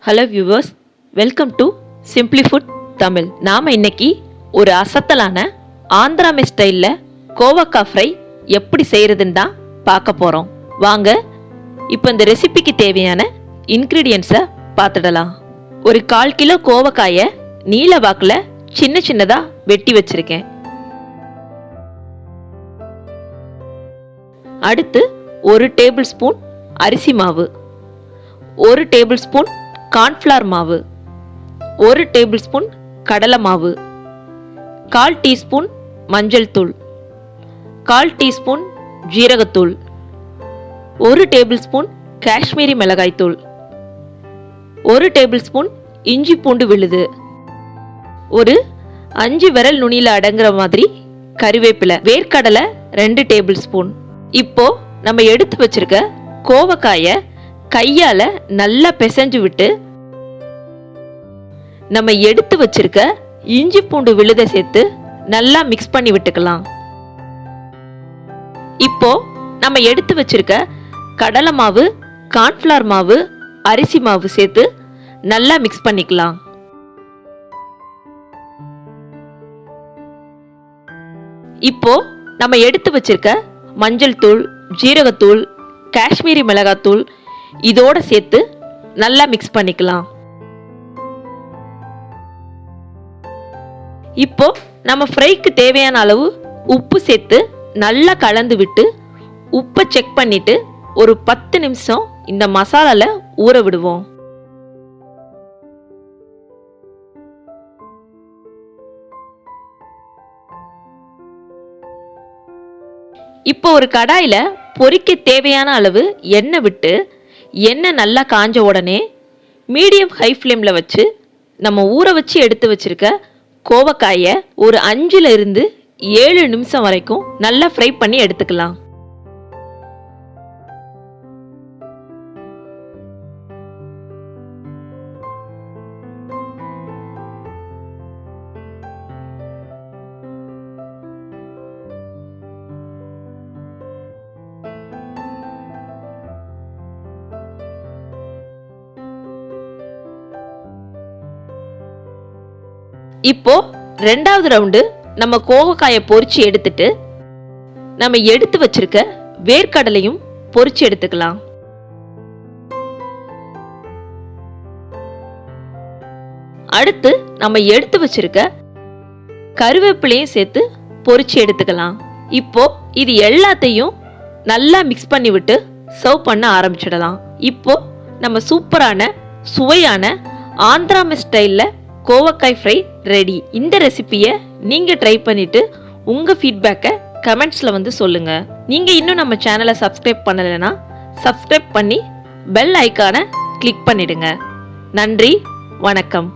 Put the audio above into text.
Hello viewers, welcome to simply food Tamil. நாம இன்னைக்கு ஒரு அசத்தலான ஆந்திராமே ஸ்டைலில் கோவக்கா ஃப்ரை எப்படி செய்யறதுன்னு தான் பார்க்க போறோம். வாங்க இப்போ இந்த ரெசிபிக்கு தேவையான இன்கிரீடியன்ஸை பார்த்துடலாம். ஒரு 1/4 கிலோ கோவக்காயை நீல வாக்கில் சின்ன சின்னதாக வெட்டி வச்சிருக்கேன். அடுத்து 1 டேபிள் ஸ்பூன் அரிசி மாவு, 1 டேபிள் ஸ்பூன் கார்ன்ஃப்ளவர் மாவு, 1 டேபிள் ஸ்பூன் கடலை மாவு, 1/4 டீஸ்பூன் மஞ்சள் தூள், 1/4 டீஸ்பூன் ஜீரகத்தூள், 1 டேபிள் ஸ்பூன் காஷ்மீரி மிளகாய் தூள், 1 டேபிள் ஸ்பூன் இஞ்சி பூண்டு விழுது, ஒரு 5 விரல் நுனியில் அடங்குற மாதிரி கறிவேப்பிலை, வேர்க்கடலை 2 டேபிள் ஸ்பூன். இப்போ நம்ம எடுத்து வச்சிருக்க கோவக்காயை கையால நல்லா பிசைஞ்சு விட்டு நம்ம எடுத்து வச்சிருக்க இஞ்சி பூண்டு விழுதை சேர்த்து நல்லா மிக்ஸ் பண்ணி விட்டுக்கலாம். இப்போ நம்ம எடுத்து வச்சிருக்க கடலை மாவு, கார்ன்ஃப்ளவர் மாவு, அரிசி மாவு சேர்த்து நல்லா மிக்ஸ் பண்ணிக்கலாம். இப்போ நம்ம எடுத்து வச்சிருக்க மஞ்சள் தூள், ஜீரகத்தூள், காஷ்மீரி மிளகாத்தூள் இதோட சேர்த்து நல்லா மிக்ஸ் பண்ணிக்கலாம். இப்போ நம்ம ஃப்ரைக்கு தேவையான அளவு உப்பு சேர்த்து நல்லா கலந்து விட்டு உப்பை செக் பண்ணிட்டு ஒரு 10 நிமிஷம் இந்த மசாலால ஊற விடுவோம். இப்போ ஒரு கடாயில பொரிக்க தேவையான அளவு எண்ணெய் விட்டு எண்ணெய் நல்லா காஞ்ச உடனே மீடியம் ஹை ஃப்ளேமில் வச்சு நம்ம ஊற வச்சு எடுத்து வச்சிருக்க கோவக்காயை ஒரு 5 இருந்து 7 நிமிஷம் வரைக்கும் நல்லா ஃப்ரை பண்ணி எடுத்துக்கலாம். இப்போ 2வது ரவுண்டு நம்ம கோவக்காயை பொரிச்சு எடுத்துட்டு நம்ம எடுத்து வச்சிருக்க வேர்க்கடலையும் பொரிச்சு எடுத்துக்கலாம். அடுத்து நம்ம எடுத்து வச்சிருக்க கறிவேப்பிலையும் சேர்த்து பொரிச்சு எடுத்துக்கலாம். இப்போ இது எல்லாத்தையும் நல்லா மிக்ஸ் பண்ணி விட்டு சர்வ் பண்ண ஆரம்பிச்சிடலாம். இப்போ நம்ம சூப்பரான சுவையான ஆந்திராமே ஸ்டைல்ல கோவக்காய் ஃப்ரை ரெடி. இந்த ரெசிபியை நீங்க ட்ரை பண்ணிட்டு உங்க ஃபீட்பேக்கை கமெண்ட்ஸ்ல வந்து சொல்லுங்க. நீங்க இன்னும் நம்ம சேனலை சப்ஸ்கிரைப் பண்ணலைன்னா சப்ஸ்கிரைப் பண்ணி பெல் ஐகானை கிளிக் பண்ணிடுங்க. நன்றி, வணக்கம்.